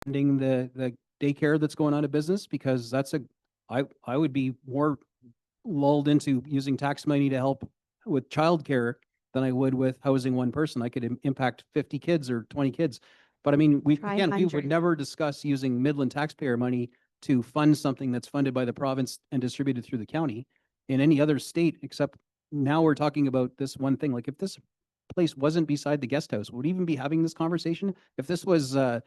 funding the daycare that's going out of business, because I would be more lulled into using tax money to help with childcare than I would with housing one person. I could impact 50 kids or 20 kids. But I mean, we would never discuss using Midland taxpayer money to fund something that's funded by the province and distributed through the county in any other state, except now we're talking about this one thing. Like, if this place wasn't beside the guest house, would we even be having this conversation? If this was our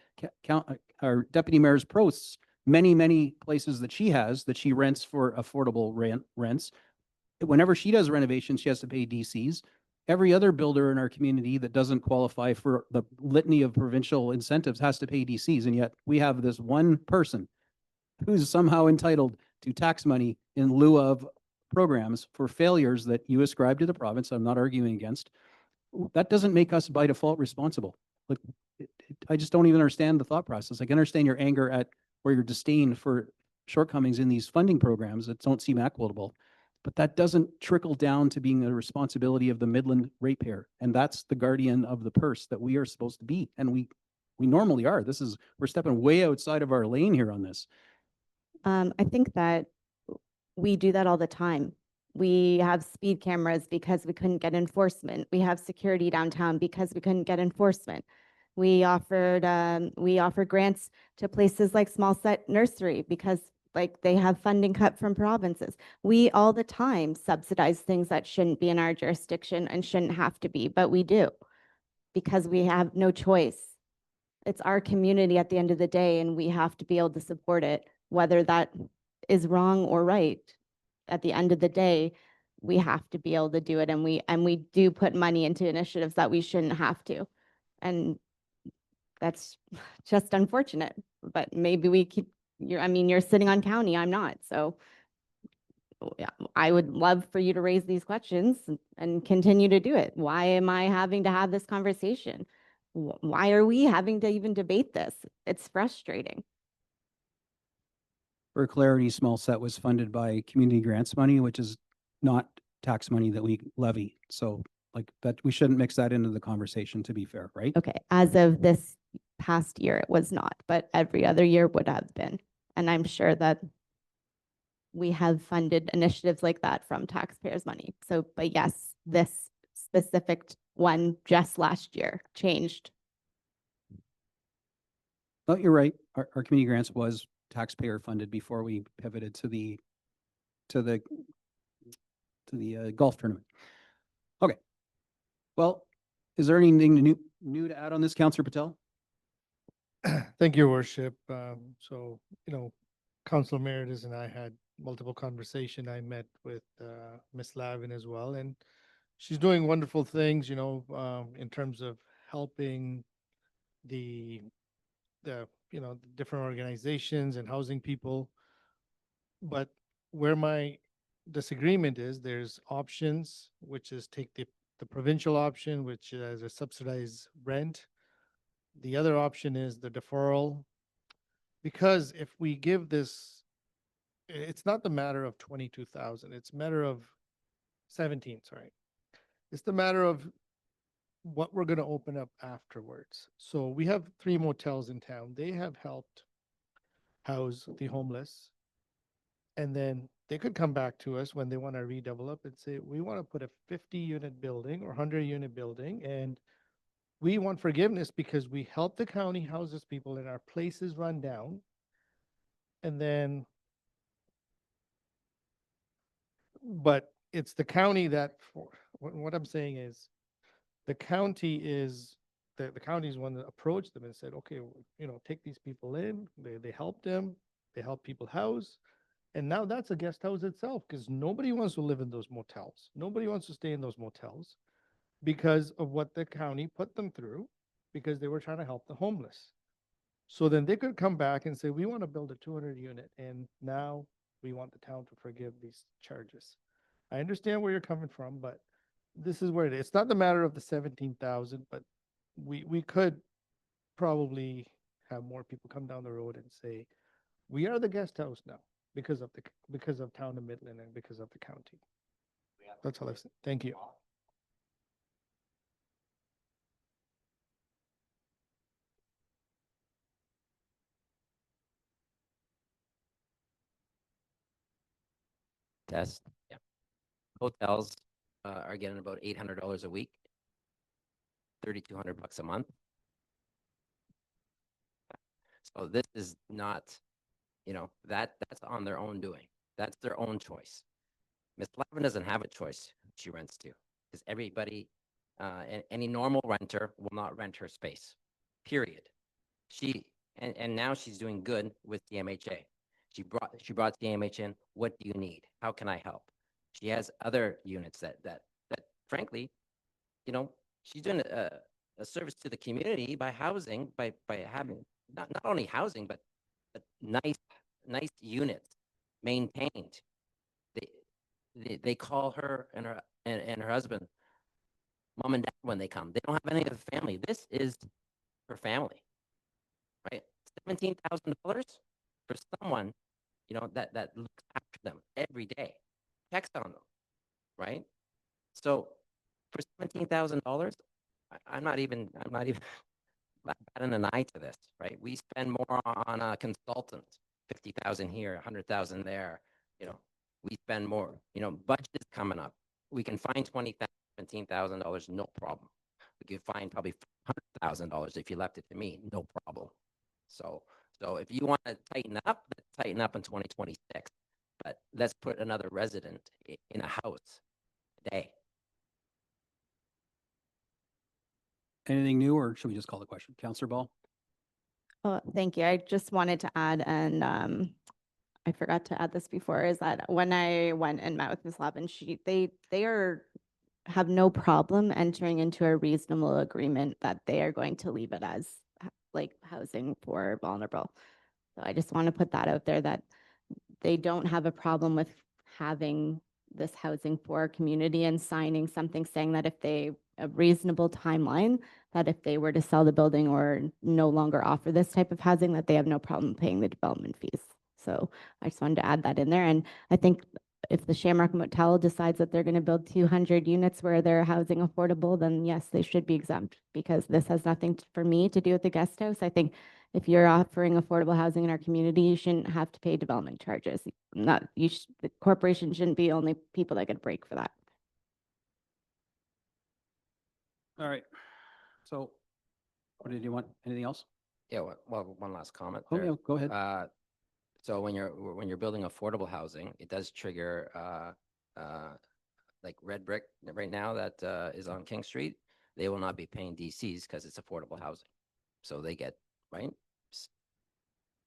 deputy mayor's Prost's, many places that she has that she rents for affordable rents, whenever she does renovations, she has to pay DCs. Every other builder in our community that doesn't qualify for the litany of provincial incentives has to pay DCs. And yet we have this one person who's somehow entitled to tax money in lieu of programs for failures that you ascribe to the province. I'm not arguing against. That doesn't make us by default responsible. Like, I just don't even understand the thought process. I can understand your anger at, or your disdain for shortcomings in these funding programs that don't seem equitable, but that doesn't trickle down to being the responsibility of the Midland ratepayer. And that's the guardian of the purse that we are supposed to be. And we normally are. We're stepping way outside of our lane here on this. I think that we do that all the time. We have speed cameras because we couldn't get enforcement. We have security downtown because we couldn't get enforcement. We offered grants to places like Small Set Nursery because like they have funding cut from provinces. We all the time subsidize things that shouldn't be in our jurisdiction and shouldn't have to be, but we do because we have no choice. It's our community at the end of the day, and we have to be able to support it, whether that is wrong or right. At the end of the day, we have to be able to do it, and we do put money into initiatives that we shouldn't have to. And that's just unfortunate, but maybe we keep, you're sitting on county, I'm not. So yeah, I would love for you to raise these questions and continue to do it. Why am I having to have this conversation? Why are we having to even debate this? It's frustrating. For clarity, Small Set was funded by community grants money, which is not tax money that we levy. So like that, we shouldn't mix that into the conversation, to be fair, right? Okay, as of this past year, it was not, but every other year would have been. And I'm sure that we have funded initiatives like that from taxpayers' money. So, but yes, this specific one just last year changed. Oh, you're right. Our community grants was taxpayer funded before we pivoted to the golf tournament. Okay. Well, is there anything new to add on this, Councillor Patel? Thank you, Worship. So, Councilor Meredith and I had multiple conversation. I met with Miss Lavin as well, and she's doing wonderful things, in terms of helping the different organizations and housing people. But where my disagreement is, there's options, which is take the provincial option, which is a subsidized rent. The other option is the deferral, because if we give this, it's not the matter of 22,000, it's a matter of 17, sorry. It's the matter of what we're going to open up afterwards. So we have 3 motels in town. They have helped house the homeless. And then they could come back to us when they want to redevelop and say, we want to put a 50-unit building or 100-unit building, and we want forgiveness because we help the county houses people and our places run down. And then, but it's the county that, what I'm saying is, the county is the county's one that approached them and said, okay, take these people in. They help them. They help people house. And now that's a guest house itself, because nobody wants to live in those motels. Nobody wants to stay in those motels because of what the county put them through, because they were trying to help the homeless. So then they could come back and say, we want to build a 200 unit, and now we want the town to forgive these charges. I understand where you're coming from, but this is where it is. It's not the matter of the 17,000, but we could probably have more people come down the road and say, we are the guest house now because of town of Midland and because of the county. That's all I've said. Thank you. test. Yeah. Hotels are getting about $800 a week, $3,200 a month. So this is not, that's on their own doing. That's their own choice. Miss Lavin doesn't have a choice who she rents to, because everybody, any normal renter will not rent her space, period. And now she's doing good with CMHA. She brought CMH in. What do you need? How can I help? She has other units that frankly, she's doing a service to the community by housing, by having not only housing, but nice units maintained. They call her and her husband mom and dad when they come. They don't have any of the family. This is her family, right? $17,000 for someone, that looks after them every day, checks on them, right? So for $17,000, I'm not even batting an eye to this, right? We spend more on a consultant, 50,000 here, 100,000 there. We spend more. Budget is coming up. We can find $17,000, no problem. We could find probably $100,000 if you left it to me, no problem. So if you want to tighten up, let's tighten up in 2026. But let's put another resident in a house today. Anything new, or should we just call the question? Councillor Ball? Oh, thank you. I just wanted to add, and I forgot to add this before, is that when I went and met with Ms. Lavin, they have no problem entering into a reasonable agreement that they are going to leave it as like housing for vulnerable. So I just want to put that out there, that they don't have a problem with having this housing for our community and signing something saying that if they, a reasonable timeline, that if they were to sell the building or no longer offer this type of housing, that they have no problem paying the development fees. So I just wanted to add that in there. And I think if the Shamrock Motel decides that they're going to build 200 units where they're housing affordable, then yes, they should be exempt, because this has nothing for me to do with the guest house. I think if you're offering affordable housing in our community, you shouldn't have to pay development charges. The corporation shouldn't be only people that get break for that. All right. So what did you want? Anything else? Yeah, well, one last comment Oh, there. yeah, go ahead. So when you're building affordable housing, it does trigger like Red Brick right now that is on King Street. They will not be paying DCs because it's affordable housing. So they get, right?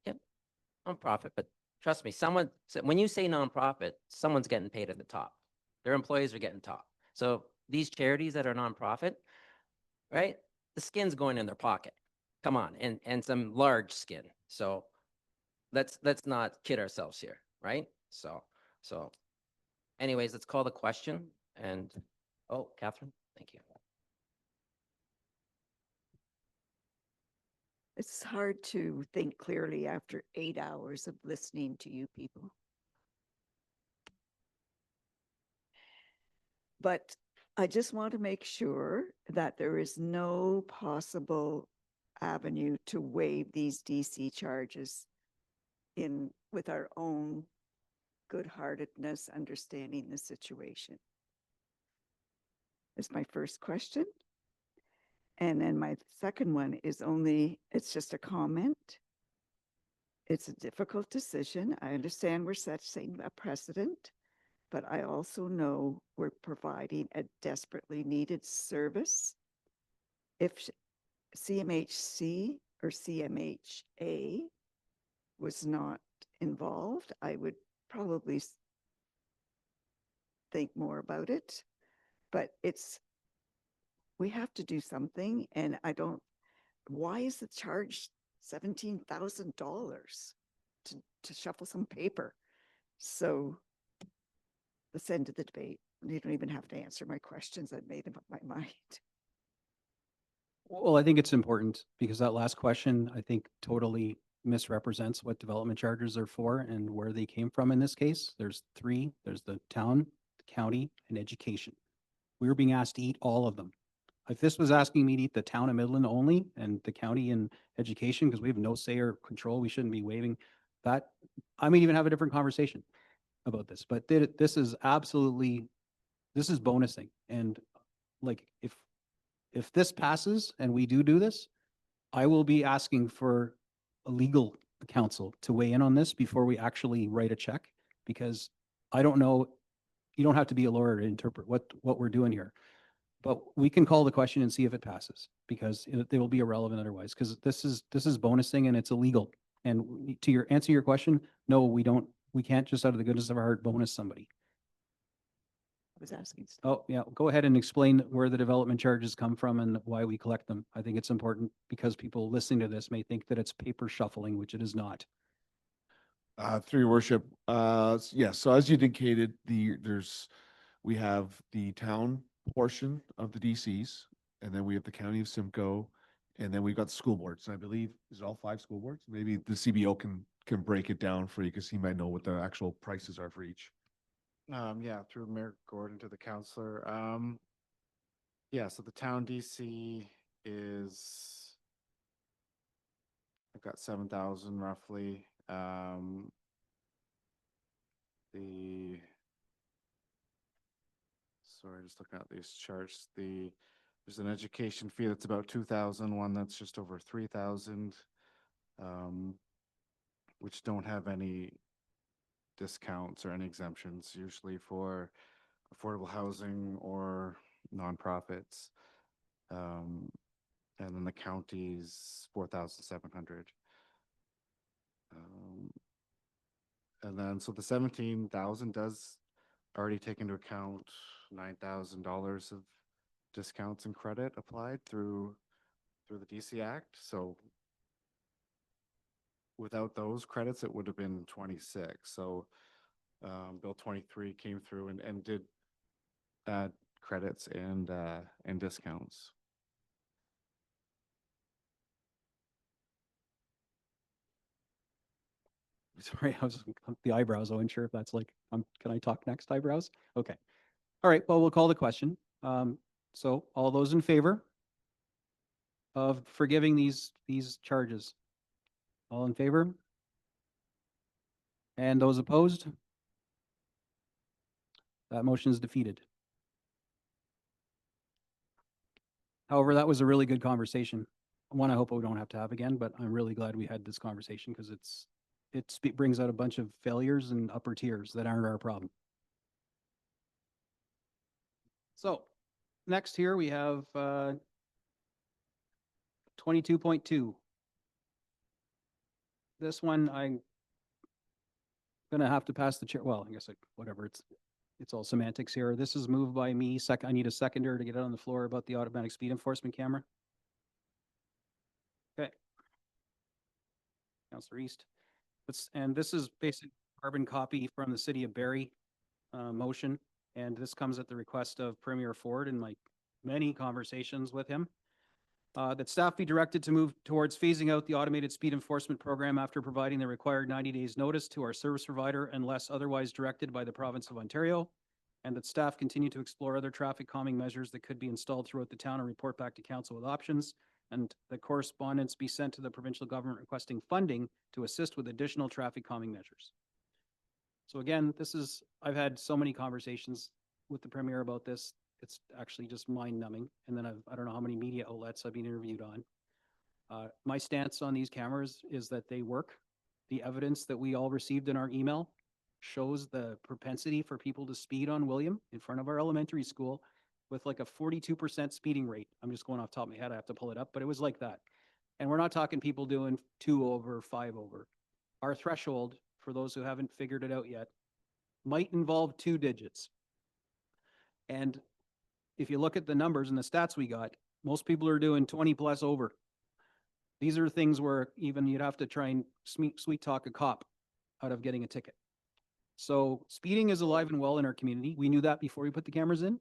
Yep, nonprofit. But trust me, when you say nonprofit, someone's getting paid at the top. Their employees are getting top. So these charities that are nonprofit, right? The skin's going in their pocket. Come on, and some large skin. So let's not kid ourselves here, right? So anyways, let's call the question. And Catherine, thank you. It's hard to think clearly after 8 hours of listening to you people. But I just want to make sure that there is no possible avenue to waive these DC charges with our own good-heartedness, understanding the situation. That's my first question. And then my second one is it's just a comment. It's a difficult decision. I understand we're setting a precedent, but I also know we're providing a desperately needed service. If CMHC or CMHA was not involved, I would probably think more about it, but we have to do something. And why is the charge $17,000 to shuffle some paper? So let's end the debate. You don't even have to answer my questions. I've made up my mind. Well, I think it's important because that last question, I think, totally misrepresents what development charges are for and where they came from in this case. There's three. There's the town, the county, and education. We were being asked to eat all of them. If this was asking me to eat the town of Midland only and the county and education, because we have no say or control, we shouldn't be waiving that. I may even have a different conversation. about this, but this is absolutely, this is bonusing. And like, if this passes and we do this, I will be asking for a legal counsel to weigh in on this before we actually write a check, because I don't know, you don't have to be a lawyer to interpret what we're doing here. But we can call the question and see if it passes, because it will be irrelevant otherwise, because this is bonusing and it's illegal. And to answer your question, no, we can't just out of the goodness of our heart bonus somebody. I was asking. Oh, yeah, go ahead and explain where the development charges come from and why we collect them. I think it's important because people listening to this may think that it's paper shuffling, which it is not. Through your worship, yes, so as you indicated, we have the town portion of the DCs, and then we have the county of Simcoe, and then we've got the school boards. And I believe, is it all 5 school boards? Maybe the CBO can break it down for you, because he might know what the actual prices are for each. Yeah, through Mayor Gordon to the counselor. Yeah, so the town DC is, I've got 7,000 roughly. The, sorry, just looking at these charts. There's an education fee that's about 2,000, one that's just over 3,000, which don't have any discounts or any exemptions, usually for affordable housing or nonprofits. And then the county's 4,700. And then, so the 17,000 does already take into account $9,000 of discounts and credit applied through the DC Act. So without those credits, it would have been 26. So Bill 23 came through and did add credits and discounts. Sorry, I was the eyebrows. I wasn't sure if that's like, can I talk next, eyebrows? Okay. All right, well, we'll call the question. So all those in favor of forgiving these charges? All in favor? And those opposed? That motion is defeated. However, that was a really good conversation. One I hope we don't have to have again, but I'm really glad we had this conversation, because it brings out a bunch of failures and upper tiers that aren't our problem. So next here we have 22.2. This one I'm gonna have to pass the chair. Well, I guess whatever, it's all semantics here. This is moved by me. I need a seconder to get it on the floor about the automatic speed enforcement camera. Okay. Councillor East. And this is basic carbon copy from the city of Barrie motion. And this comes at the request of Premier Ford in my many conversations with him. That staff be directed to move towards phasing out the automated speed enforcement program after providing the required 90 days notice to our service provider unless otherwise directed by the province of Ontario. And that staff continue to explore other traffic calming measures that could be installed throughout the town and report back to council with options. And the correspondence be sent to the provincial government requesting funding to assist with additional traffic calming measures. So again, I've had so many conversations with the Premier about this. It's actually just mind numbing. And then I don't know how many media outlets I've been interviewed on. My stance on these cameras is that they work. The evidence that we all received in our email shows the propensity for people to speed on William in front of our elementary school with like a 42% speeding rate. I'm just going off the top of my head. I have to pull it up, but it was like that. And we're not talking people doing 2 over, 5 over. Our threshold, for those who haven't figured it out yet, might involve 2 digits. And if you look at the numbers and the stats we got, most people are doing 20 plus over. These are things where even you'd have to try and sweet talk a cop out of getting a ticket. So speeding is alive and well in our community. We knew that before we put the cameras in.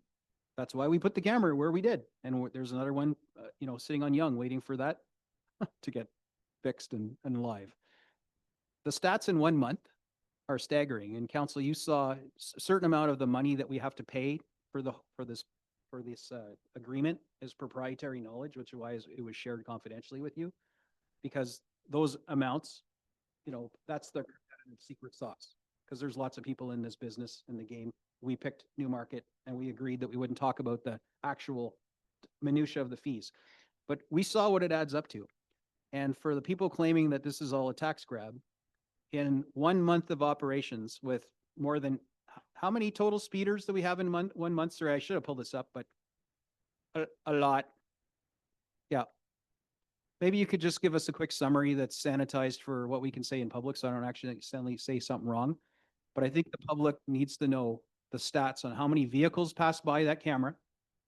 That's why we put the camera where we did. And there's another one, sitting on Young, waiting for that to get fixed and live. The stats in 1 month are staggering. And council, you saw a certain amount of the money that we have to pay for this agreement is proprietary knowledge, which is why it was shared confidentially with you, because those amounts, that's the secret sauce. because there's lots of people in this business, in the game. We picked Newmarket and we agreed that we wouldn't talk about the actual minutia of the fees. But we saw what it adds up to. And for the people claiming that this is all a tax grab, in 1 month of operations with more than, how many total speeders do we have in 1 month? Sorry, I should have pulled this up, but a lot. Yeah. Maybe you could just give us a quick summary that's sanitized for what we can say in public, so I don't actually accidentally say something wrong. But I think the public needs to know the stats on how many vehicles pass by that camera.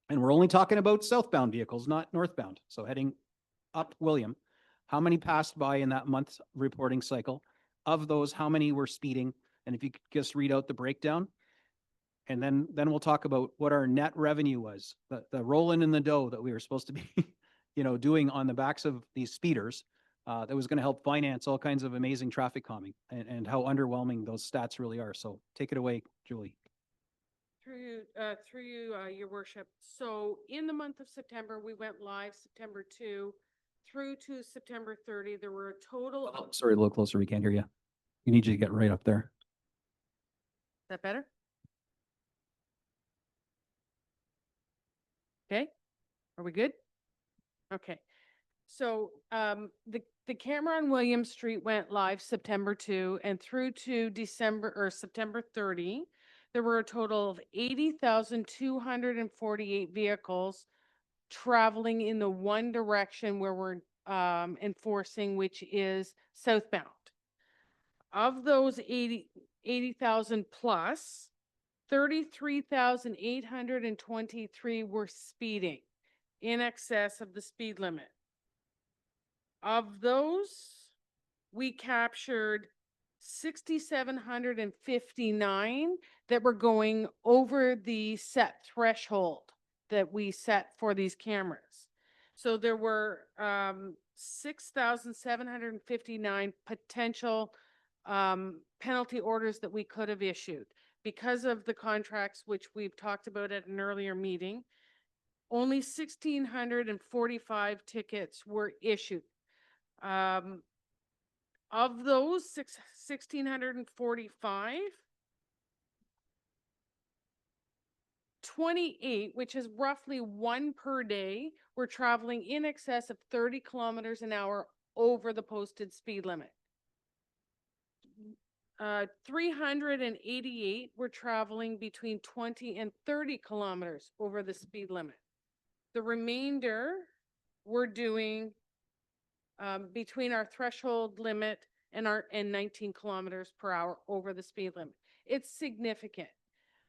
And we're only talking about southbound vehicles, not northbound. So heading up William, how many passed by in that month's reporting cycle? Of those, how many were speeding? And if you could just read out the breakdown. And then we'll talk about what our net revenue was, the rolling in the dough that we were supposed to be, doing on the backs of these speeders, that was going to help finance all kinds of amazing traffic calming, and how underwhelming those stats really are. So take it away, Julie. Through you, your worship. So in the month of September, we went live September 2 through to September 30. There were a total Oh, of, sorry, a little closer. We can't hear you. You need you to get right up there. is that better? Okay, are we good? Okay, so the camera on William Street went live September 2 and through to September 30. There were a total of 80,248 vehicles traveling in the one direction where we're enforcing, which is southbound. Of those 80,000 plus, 33,823 were speeding in excess of the speed limit. Of those, we captured 6,759 that were going over the set threshold that we set for these cameras. So there were 6,759 potential penalty orders that we could have issued. Because of the contracts, which we've talked about at an earlier meeting, only 1,645 tickets were issued. Of those 1,645, 28, which is roughly one per day, were traveling in excess of 30 kilometers an hour over the posted speed limit. 388 were traveling between 20 and 30 kilometers over the speed limit. The remainder were doing between our threshold limit and 19 kilometers per hour over the speed limit. It's significant.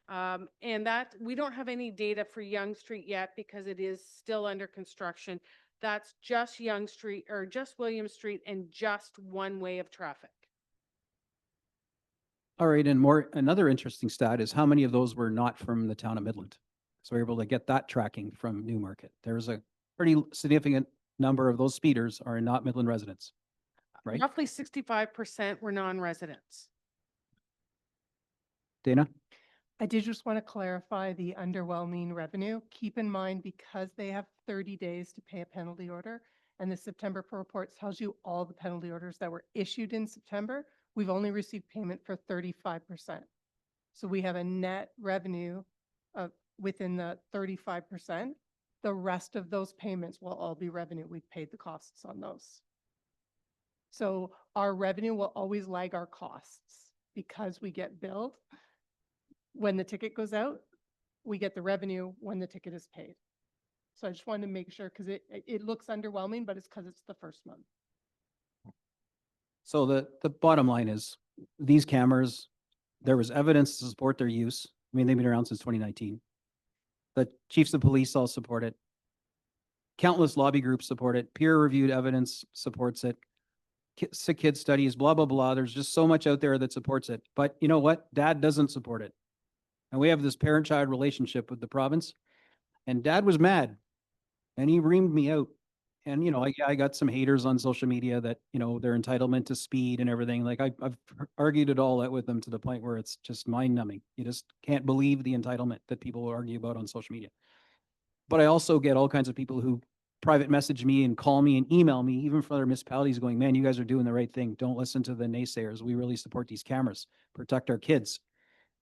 And that we don't have any data for Yonge Street yet because it is still under construction. That's just Yonge Street or just William Street and just one way of traffic. All right, and another interesting stat is how many of those were not from the town of Midland. So we're able to get that tracking from Newmarket. There's a pretty significant number of those speeders are not Midland residents, right? Roughly 65% were non-residents. Dana? I did just want to clarify the underwhelming revenue. Keep in mind, because they have 30 days to pay a penalty order, and the September report tells you all the penalty orders that were issued in September, we've only received payment for 35%. So we have a net revenue of within the 35%. The rest of those payments will all be revenue. We've paid the costs on those. So our revenue will always lag our costs because we get billed. When the ticket goes out, we get the revenue when the ticket is paid. So I just wanted to make sure, because it looks underwhelming, but it's because it's the first month. So the bottom line is these cameras, there was evidence to support their use. I mean, they've been around since 2019. The chiefs of police all support it. Countless lobby groups support it. Peer-reviewed evidence supports it. Sick kid studies, blah, blah, blah. There's just so much out there that supports it. But you know what? Dad doesn't support it. And we have this parent-child relationship with the province. And Dad was mad. And he reamed me out. And, I got some haters on social media that, their entitlement to speed and everything. Like I've argued it all out with them to the point where it's just mind numbing. You just can't believe the entitlement that people will argue about on social media. But I also get all kinds of people who private message me and call me and email me, even from other municipalities going, man, you guys are doing the right thing. Don't listen to the naysayers. We really support these cameras, protect our kids.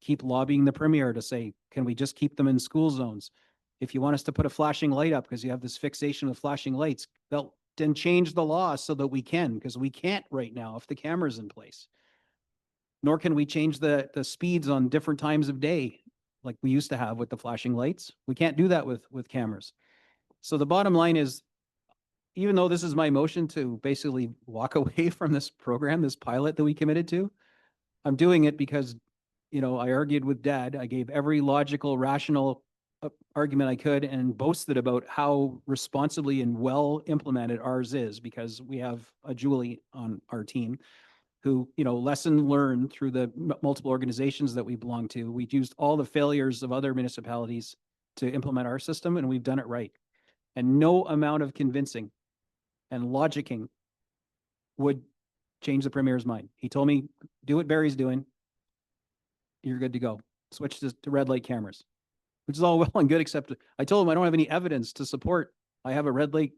Keep lobbying the premier to say, can we just keep them in school zones? If you want us to put a flashing light up because you have this fixation with flashing lights, they'll then change the law so that we can, because we can't right now if the camera's in place. Nor can we change the speeds on different times of day like we used to have with the flashing lights. We can't do that with cameras. So the bottom line is, even though this is my motion to basically walk away from this program, this pilot that we committed to, I'm doing it because, you know, I argued with Dad. I gave every logical, rational argument I could and boasted about how responsibly and well implemented ours is, because we have a Julie on our team who, you know, lesson learned through the multiple organizations that we belong to. We've used all the failures of other municipalities to implement our system, and we've done it right. And no amount of convincing and logicking would change the premier's mind. He told me, do what Barry's doing. You're good to go. Switch to red light cameras, which is all well and good, except I told him I don't have any evidence to support I have a red light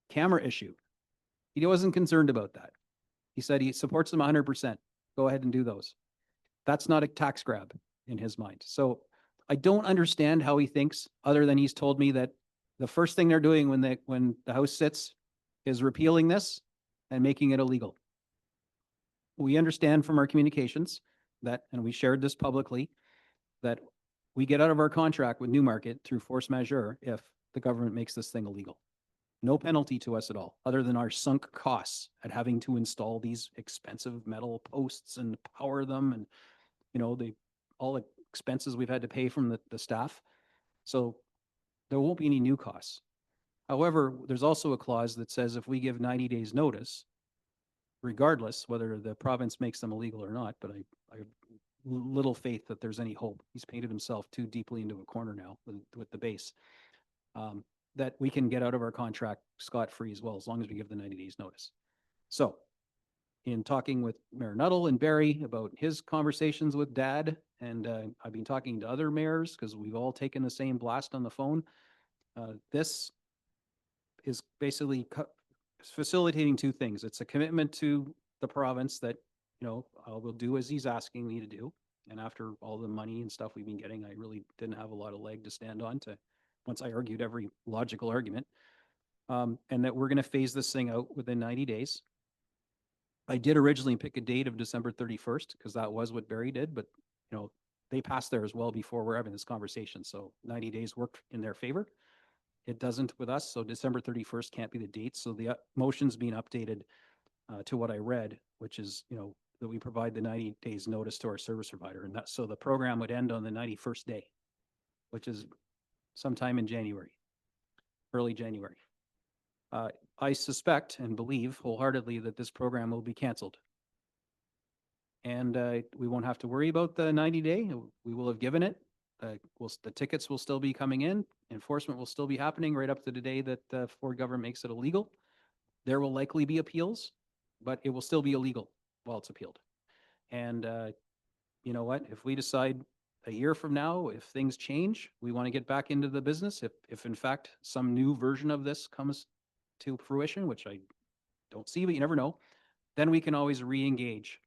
camera issue. He wasn't concerned about that. He said he supports them 100%. Go ahead and do those. That's not a tax grab in his mind. So I don't understand how he thinks, other than he's told me that the first thing they're doing when the House sits is repealing this and making it illegal. We understand from our communications that, and we shared this publicly, that we get out of our contract with Newmarket through force majeure if the government makes this thing illegal. No penalty to us at all, other than our sunk costs at having to install these expensive metal posts and power them, and, you know, all the expenses we've had to pay from the staff. So there won't be any new costs. However, there's also a clause that says if we give 90 days notice, regardless whether the province makes them illegal or not, but I have little faith that there's any hope. He's painted himself too deeply into a corner now with the base. That we can get out of our contract scot-free as well, as long as we give the 90 days notice. So in talking with Mayor Nuttall and Barry about his conversations with Dad, and I've been talking to other mayors because we've all taken the same blast on the phone. This is basically facilitating two things. It's a commitment to the province that, you know, we'll do as he's asking me to do. And after all the money and stuff we've been getting, I really didn't have a lot of leg to stand on to, once I argued every logical argument, and that we're going to phase this thing out within 90 days. I did originally pick a date of December 31st because that was what Barry did, but, you know, they passed theirs well before we're having this conversation. So 90 days worked in their favor. It doesn't with us. So December 31st can't be the date. So the motion's being updated to what I read, which is, you know, that we provide the 90 days notice to our service provider. And so the program would end on the 91st day, which is sometime in January, early January. I suspect and believe wholeheartedly that this program will be canceled. And we won't have to worry about the 90-day. We will have given it. The tickets will still be coming in. Enforcement will still be happening right up to the day that the Ford government makes it illegal. There will likely be appeals, but it will still be illegal while it's appealed. And you know what? If we decide a year from now, if things change, we want to get back into the business, if in fact some new version of this comes to fruition, which I don't see, but you never know, then we can always re-engage.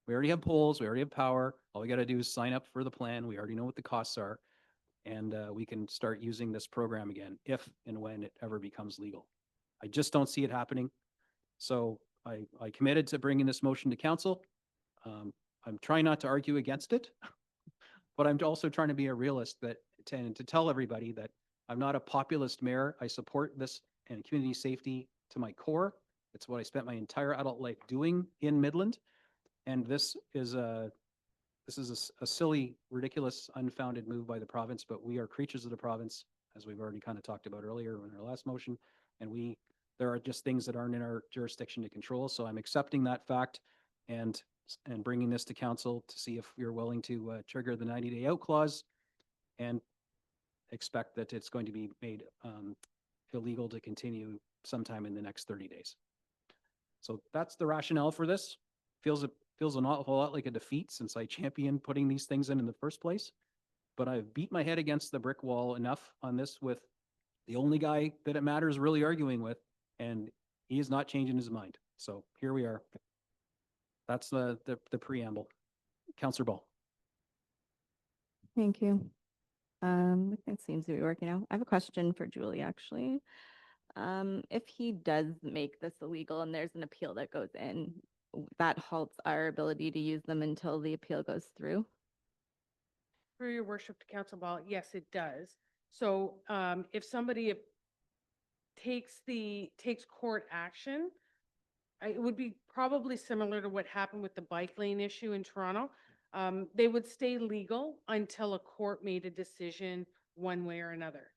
We already have poles, we already have power. All we got to do is sign up for the plan. We already know what the costs are, and we can start using this program again if and when it ever becomes legal. I just don't see it happening. So I committed to bringing this motion to council. I'm trying not to argue against it, but I'm also trying to be a realist and to tell everybody that I'm not a populist mayor. I support this and community safety to my core. It's what I spent my entire adult life doing in Midland. And this is a silly, ridiculous, unfounded move by the province, but we are creatures of the province, as we've already kind of talked about earlier in our last motion. And there are just things that aren't in our jurisdiction to control. So I'm accepting that fact and bringing this to council to see if you're willing to trigger the 90-day out clause and expect that it's going to be made illegal to continue sometime in the next 30 days. So that's the rationale for this. Feels an awful lot like a defeat since I championed putting these things in the first place. But I've beat my head against the brick wall enough on this with the only guy that it matters really arguing with, and he is not changing his mind. So here we are. That's the preamble. Counselor Ball. Thank you. It seems to be working out. I have a question for Julie, actually. If he does make this illegal and there's an appeal that goes in, that halts our ability to use them until the appeal goes through? Through your worship to Council Ball, yes, it does. So if somebody takes court action, it would be probably similar to what happened with the bike lane issue in Toronto. They would stay legal until a court made a decision one way or another.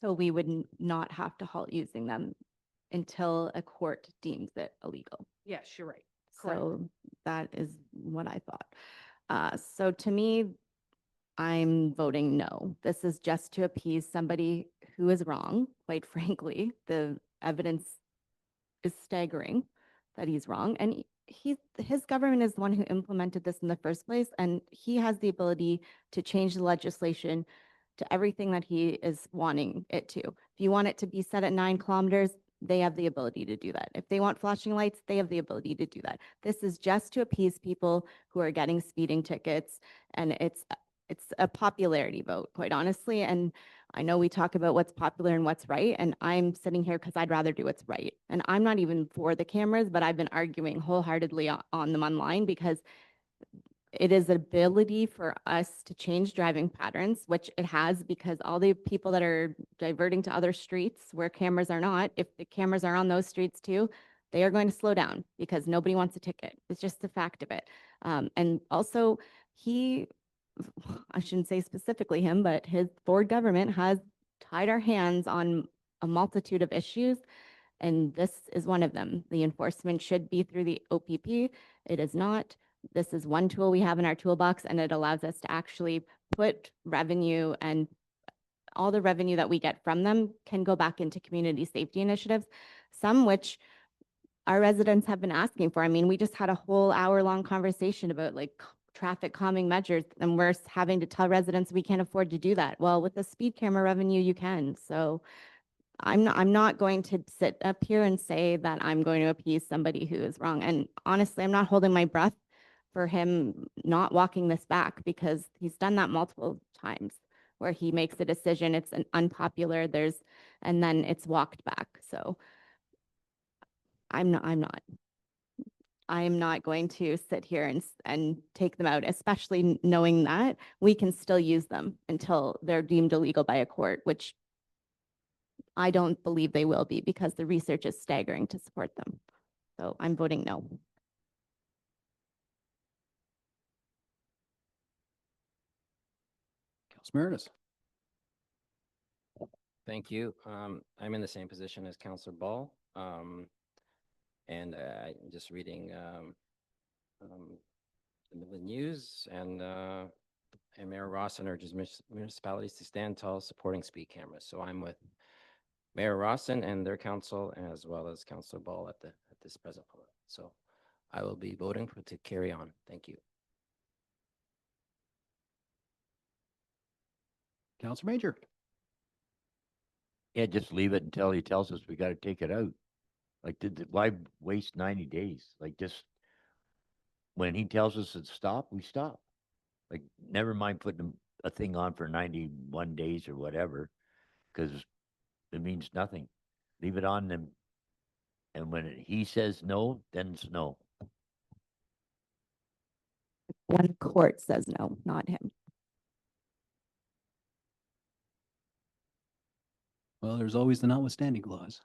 So we would not have to halt using them until a court deems it illegal. Yes, you're right. Correct. So that is what I thought. So to me, I'm voting no. This is just to appease somebody who is wrong, quite frankly. The evidence is staggering that he's wrong. And his government is the one who implemented this in the first place. And he has the ability to change the legislation to everything that he is wanting it to. If you want it to be set at 9 kilometers, they have the ability to do that. If they want flashing lights, they have the ability to do that. This is just to appease people who are getting speeding tickets. And it's a popularity vote, quite honestly. And I know we talk about what's popular and what's right, and I'm sitting here because I'd rather do what's right. And I'm not even for the cameras, but I've been arguing wholeheartedly on them online because it is an ability for us to change driving patterns, which it has, because all the people that are diverting to other streets where cameras are not, if the cameras are on those streets too, they are going to slow down because nobody wants a ticket. It's just a fact of it. And also, I shouldn't say specifically him, but his Ford government has tied our hands on a multitude of issues, and this is one of them. The enforcement should be through the OPP. It is not. This is one tool we have in our toolbox, and it allows us to actually put revenue, and all the revenue that we get from them can go back into community safety initiatives, some which our residents have been asking for. I mean, we just had a whole hour-long conversation about like traffic calming measures, and we're having to tell residents we can't afford to do that. Well, with the speed camera revenue, you can. So I'm not going to sit up here and say that I'm going to appease somebody who is wrong. And honestly, I'm not holding my breath for him not walking this back, because he's done that multiple times where he makes a decision, it's an unpopular, and then it's walked back. So I'm not going to sit here and take them out, especially knowing that we can still use them until they're deemed illegal by a court, which I don't believe they will be, because the research is staggering to support them. So I'm voting no. Councilor Meredith. Thank you. I'm in the same position as Councillor Ball. And I'm just reading the news, and Mayor Rawson urges municipalities to stand tall supporting speed cameras. So I'm with Mayor Rawson and their council, as well as Councillor Ball at this present moment. So I will be voting to carry on. Thank you. Councilor Major. Yeah, just leave it until he tells us we gotta take it out. Like, why waste 90 days? Like, just when he tells us to stop, we stop. Like, never mind putting a thing on for 91 days or whatever, because it means nothing. Leave it on them. And when he says no, then it's no. One court says no, not him. Well, there's always the notwithstanding clause.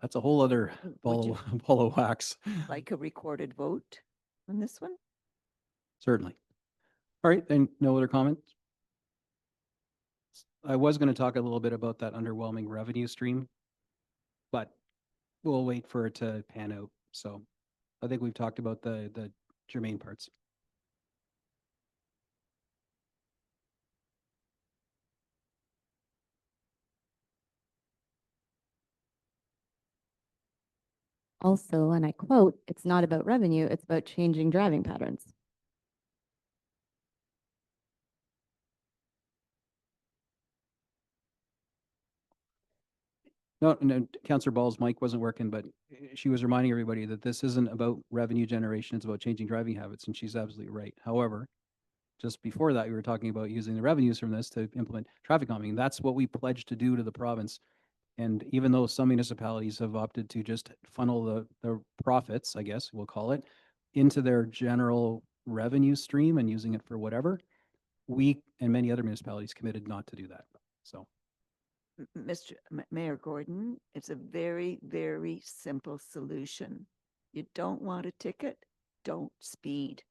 That's a whole other ball of wax. Like a recorded vote on this one? Certainly. All right, then no other comments? I was going to talk a little bit about that underwhelming revenue stream, but we'll wait for it to pan out. So I think we've talked about the germane parts. Also, and I quote, "It's not about revenue, it's about changing driving patterns." No, no, Counselor Ball's mic wasn't working, but she was reminding everybody that this isn't about revenue generation, it's about changing driving habits, and she's absolutely right. However, just before that, we were talking about using the revenues from this to implement traffic calming. That's what we pledged to do to the province. And even though some municipalities have opted to just funnel the profits, I guess we'll call it, into their general revenue stream and using it for whatever, we and many other municipalities committed not to do that. So, Mayor Gordon, it's a very, very simple solution. You don't want a ticket, don't speed.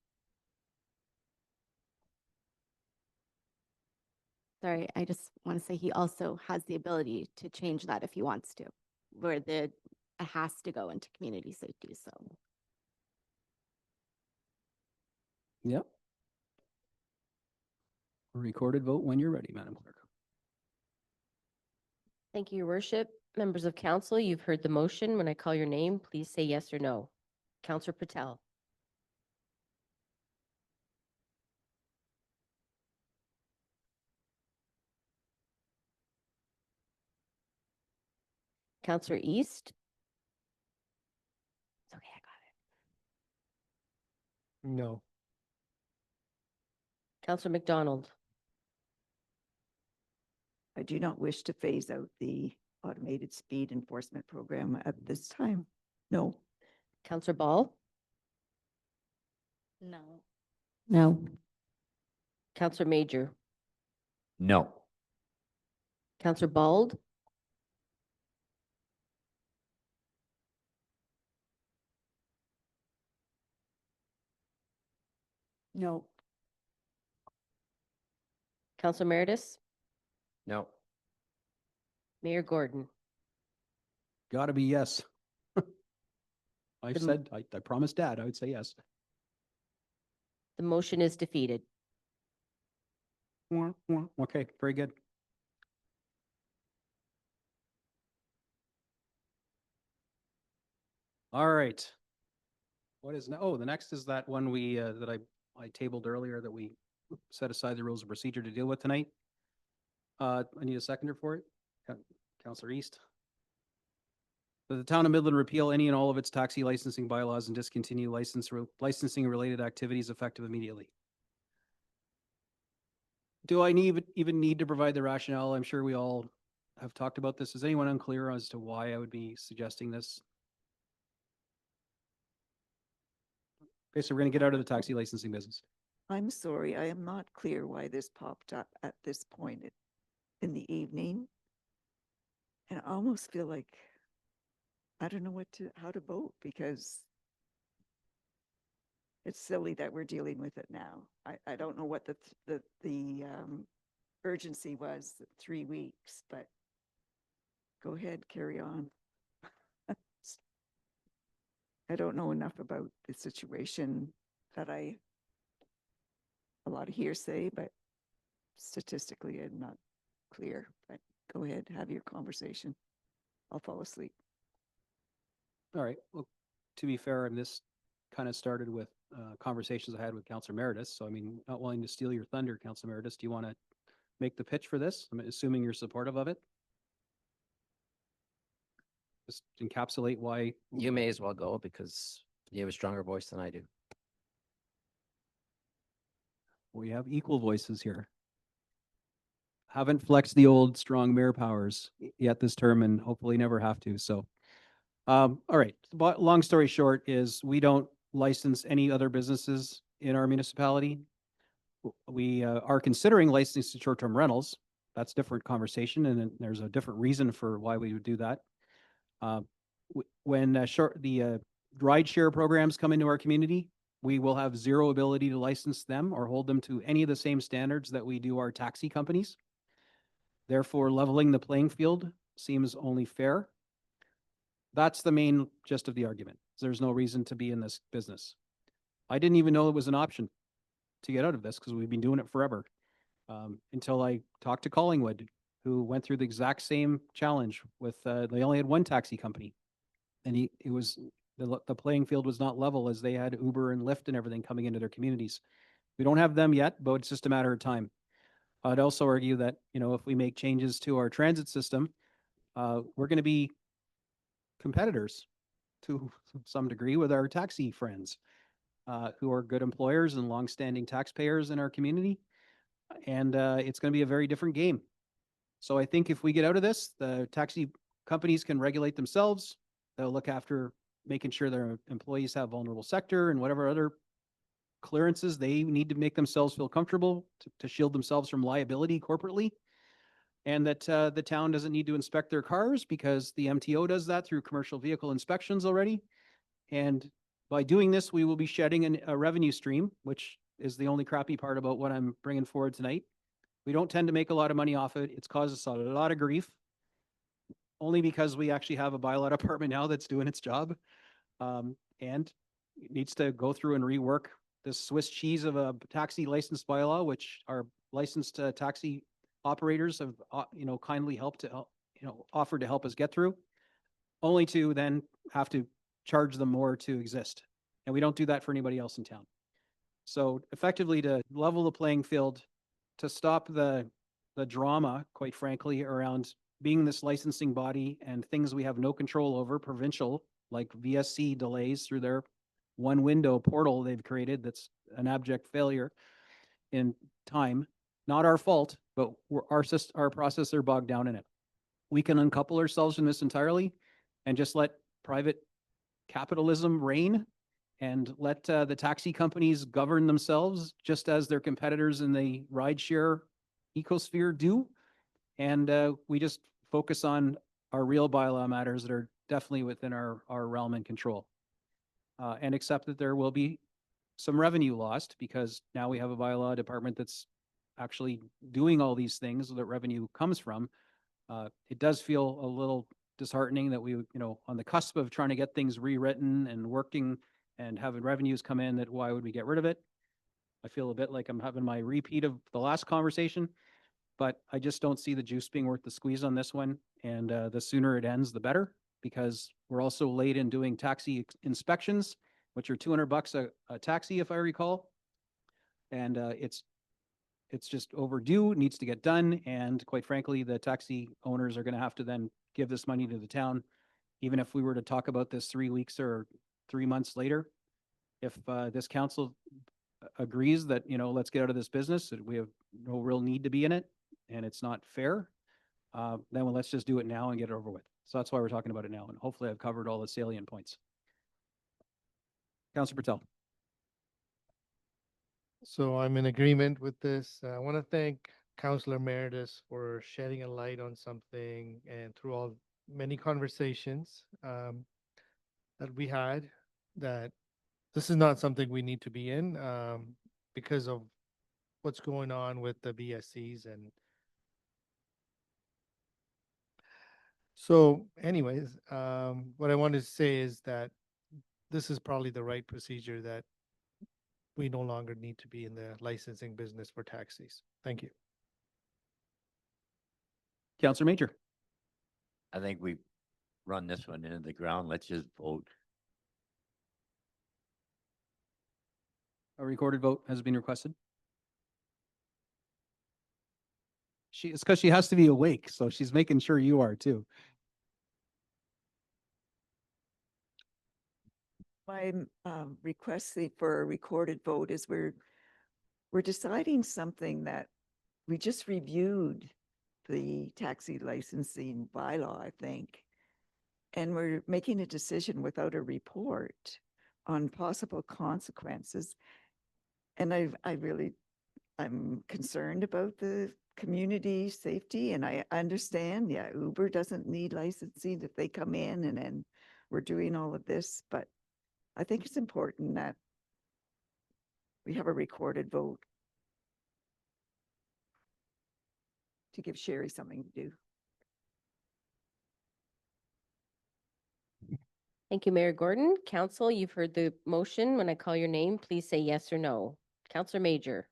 Sorry, I just want to say he also has the ability to change that if he wants to, where it has to go into community safety, so. yep. Recorded vote when you're ready, Madam Clerk. Thank you, Your Worship. Members of council, you've heard the motion. When I call your name, please say yes or no. Councillor Patel. Councillor East. It's okay, I got it. No. Councillor McDonald. I do not wish to phase out the automated speed enforcement program at this time. No. Councillor Ball. No. No. Councillor Major. No. Councillor Bald. No. Councillor Meredith. No. Mayor Gordon. Gotta be yes. I The m- said, I promised Dad I would say yes. The motion is defeated. Okay, very good. All right. What is, oh, the next is that one we, that I tabled earlier that we set aside the rules of procedure to deal with tonight. I need a seconder for it. Councillor East. That the town of Midland repeal any and all of its taxi licensing bylaws and discontinue licensing related activities effective immediately. Do I even need to provide the rationale? I'm sure we all have talked about this. Is anyone unclear as to why I would be suggesting this? Okay, so we're going to get out of the taxi licensing business. I'm sorry, I am not clear why this popped up at this point in the evening. And I almost feel like I don't know how to vote because it's silly that we're dealing with it now. I don't know what the urgency was, 3 weeks, but go ahead, carry on. I don't know enough about the situation that a lot of hearsay, but statistically I'm not clear, but go ahead, have your conversation. I'll fall asleep. All right. Well, to be fair, and this kind of started with conversations I had with Councillor Meredith. So, I mean, not wanting to steal your thunder, Councillor Meredith, do you want to make the pitch for this? I'm assuming you're supportive of it. Just encapsulate why. You may as well go because you have a stronger voice than I do. We have equal voices here. Haven't flexed the old strong mayor powers yet this term and hopefully never have to. So, all right. But long story short is we don't license any other businesses in our municipality. We are considering licensing short-term rentals. That's a different conversation, and then there's a different reason for why we would do that. When the ride share programs come into our community, we will have zero ability to license them or hold them to any of the same standards that we do our taxi companies. Therefore, leveling the playing field seems only fair. That's the main gist of the argument. There's no reason to be in this business. I didn't even know it was an option to get out of this because we've been doing it forever. Until I talked to Collingwood, who went through the exact same challenge with, they only had one taxi company. And the playing field was not level as they had Uber and Lyft and everything coming into their communities. We don't have them yet, but it's just a matter of time. I'd also argue that, if we make changes to our transit system, we're going to be competitors to some degree with our taxi friends, who are good employers and longstanding taxpayers in our community. And it's going to be a very different game. So I think if we get out of this, the taxi companies can regulate themselves. They'll look after making sure their employees have vulnerable sector and whatever other clearances they need to make themselves feel comfortable to shield themselves from liability corporately. And that the town doesn't need to inspect their cars because the MTO does that through commercial vehicle inspections already. And by doing this, we will be shedding a revenue stream, which is the only crappy part about what I'm bringing forward tonight. We don't tend to make a lot of money off it. It's caused us a lot of grief, only because we actually have a bylaw department now that's doing its job. And it needs to go through and rework this Swiss cheese of a taxi license bylaw, which our licensed taxi operators have, kindly helped to, offered to help us get through, only to then have to charge them more to exist. And we don't do that for anybody else in town. So effectively, to level the playing field, to stop the drama, quite frankly, around being this licensing body and things we have no control over, provincial, like VSC delays through their one window portal they've created that's an abject failure in time. Not our fault, but our process are bogged down in it. We can uncouple ourselves from this entirely and just let private capitalism reign and let the taxi companies govern themselves just as their competitors in the rideshare ecosphere do. And we just focus on our real bylaw matters that are definitely within our realm and control. And accept that there will be some revenue lost because now we have a bylaw department that's actually doing all these things that revenue comes from. It does feel a little disheartening that we, on the cusp of trying to get things rewritten and working and having revenues come in, that why would we get rid of it? I feel a bit like I'm having my repeat of the last conversation, but I just don't see the juice being worth the squeeze on this one. And the sooner it ends, the better, because we're also late in doing taxi inspections, which are $200 a taxi, if I recall. And it's just overdue, it needs to get done. And quite frankly, the taxi owners are going to have to then give this money to the town, even if we were to talk about this 3 weeks or 3 months later. If this council agrees that, let's get out of this business, that we have no real need to be in it, and it's not fair, then let's just do it now and get it over with. So that's why we're talking about it now, and hopefully I've covered all the salient points. Councillor Patel. So I'm in agreement with this. I want to thank Councillor Meredith for shedding a light on something, and through all many conversations that we had, that this is not something we need to be in because of what's going on with the VSCs. And so anyways, what I wanted to say is that this is probably the right procedure, that we no longer need to be in the licensing business for taxis. Thank you. Councillor Major. I think we run this one into the ground. Let's just vote. A recorded vote has been requested. It's because she has to be awake, so she's making sure you are too. My request for a recorded vote is we're deciding something that we just reviewed, the taxi licensing bylaw, I think. And we're making a decision without a report on possible consequences. And I'm concerned about the community safety, and I understand, yeah, Uber doesn't need licensing if they come in and then we're doing all of this, but I think it's important that we have a recorded vote to give Sherry something to do. Thank you, Mayor Gordon. Council, you've heard the motion. When I call your name, please say yes or no. Councillor Major.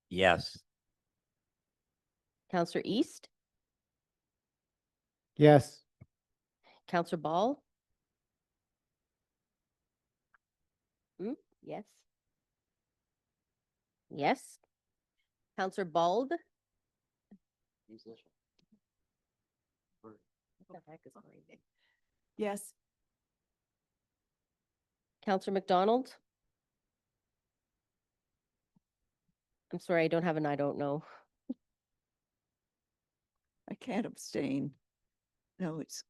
Yes. Councillor East. Yes. Councillor Ball. Yes. Yes. Counselor Bald. What the heck is going on? Yes. Counselor McDonald. I'm sorry, I don't have an I don't know. I can't abstain. No, it's,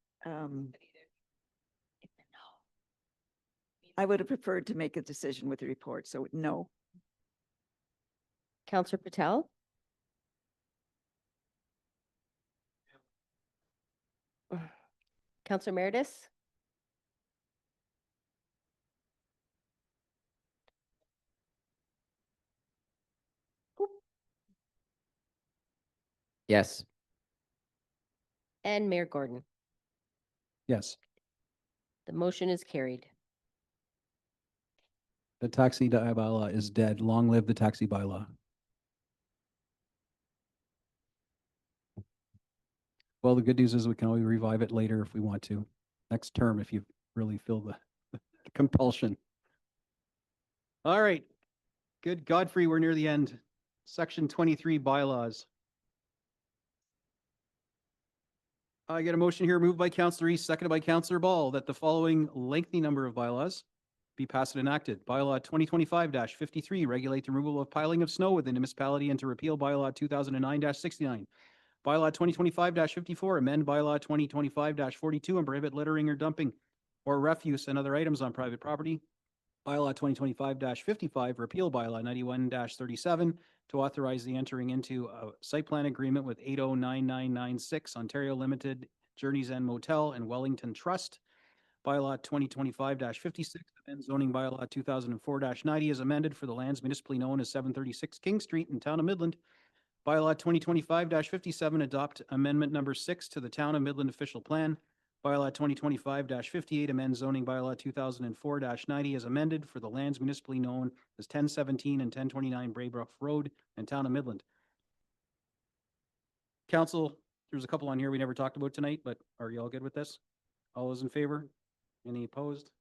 I would have preferred to make a decision with the report, so no. Counselor Patel. Counselor Meredith. Yes. And Mayor Gordon. Yes, The motion is carried. the taxi bylaw is dead. Long live the taxi bylaw. Well, the good news is we can always revive it later if we want to. Next term, if you really feel the compulsion. All right. Good. Godfrey, we're near the end. Section 23 bylaws. I get a motion here moved by Councillor East, seconded by Councillor Ball, that the following lengthy number of bylaws be passed and enacted. Bylaw 2025-53, regulate the removal of piling of snow within the municipality and to repeal bylaw 2009-69. Bylaw 2025-54, amend bylaw 2025-42 and prohibit littering or dumping or refuse and other items on private property. Bylaw 2025-55, repeal bylaw 91-37 to authorize the entering into a site plan agreement with 809996 Ontario Limited Journeys End Motel and Wellington Trust. Bylaw 2025-56, amend zoning bylaw 2004-90 is amended for the lands municipally known as 736 King Street in Town of Midland. Bylaw 2025-57, adopt amendment number 6 to the Town of Midland official plan. Bylaw 2025-58, amend zoning bylaw 2004-90 as amended for the lands municipally known as 1017 and 1029 Braybrook Road in Town of Midland. Council, there's a couple on here we never talked about tonight, but are you all good with this? All those in favor? Any opposed?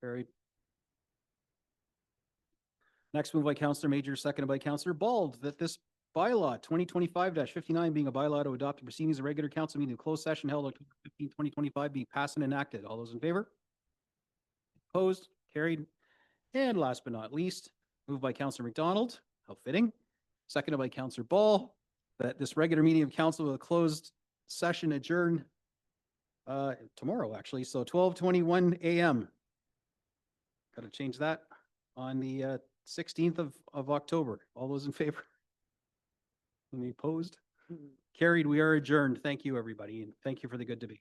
Carried. Next move by Councillor Major, seconded by Councillor Bald, that this bylaw 2025-59 being a bylaw to adopt the proceedings of regular council meeting of closed session held October 15, 2025 be passed and enacted. All those in favor? Opposed? Carried. And last but not least, moved by Councillor McDonald, how fitting, seconded by Councillor Ball, that this regular meeting of council will closed session adjourn tomorrow, actually, so 12:21 a.m. Got to change that on the 16th of October. All those in favor? Any opposed? Carried. We are adjourned. Thank you, everybody, and thank you for the good debate.